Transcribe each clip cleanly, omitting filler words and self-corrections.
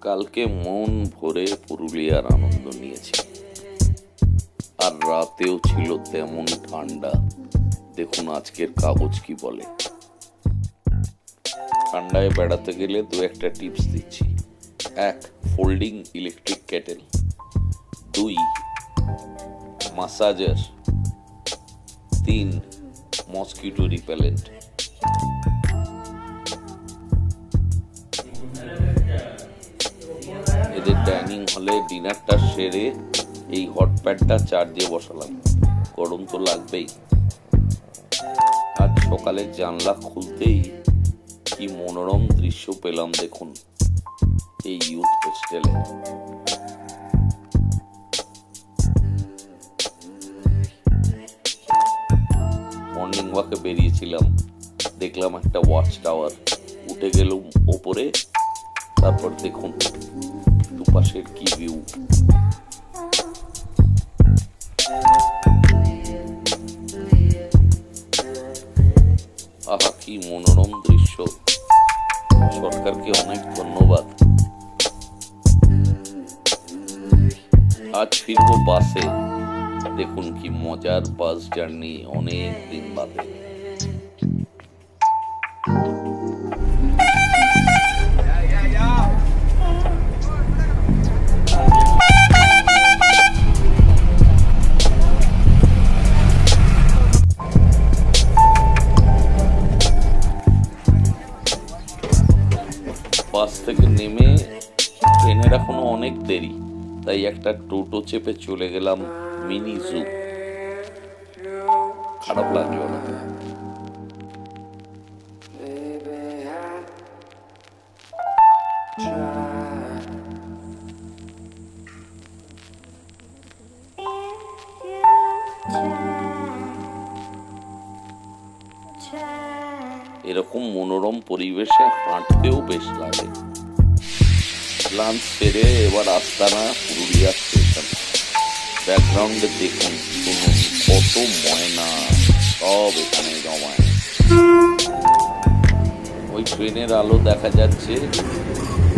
কালকে মন ভরে পুরুলিয়ার আনন্দ নিয়েছি, আর রাতেও ছিল তেমন ঠান্ডা। দেখুন আজকের কাগজ কি বলে। ঠান্ডায় বেড়াতে গেলে দু একটা টিপস দিচ্ছি। 1. Folding electric kettle. 2. মাসাজার। 3. Mosquito repellent. এদের ডাইনিং হলে ডিনারটা সেরে এই হট প্যাডটা চার্জে বসালাম। গরম তো লাগবেই। আজ সকালে জানলা খুলতেই কি মনোরম দৃশ্য পেলাম দেখুন এই ইউথ হোস্টেলে। মর্নিং ওয়াকে বেরিয়েছিলাম, দেখলাম একটা ওয়াচ টাওয়ার। উঠে গেলাম ওপরে, তারপর দেখুন দুপাশের কি ভিউ। আহা, কি মনোরম দৃশ্য। সরকারকে অনেক ধন্যবাদ। আজ ফিরবো বাসে। দেখুন কি মজার বাস জার্নি অনেক দিন বাদে। বাস থেকে নেমে ট্রেনের এখনো অনেক দেরি, তাই একটা টোটো চেপে চলে গেলাম মিনি জু। খারাপ লাগলো না। এরকম মনোরম পরিবেশে হাঁটতেও বেশ লাগে। লাঞ্চ সেরে এবার আস্তানা পুরুলিয়া স্টেশন। ব্যাকগ্রাউন্ডে দেখুন, শুনুন কত ময়না সব এখানে জমায়। ওই ট্রেনের আলো দেখা যাচ্ছে।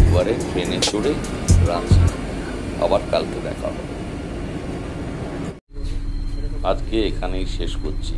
এবারে ট্রেনে চড়ে রাঁচি। আবার কালকে দেখা হবে। আজকে এখানেই শেষ করছি।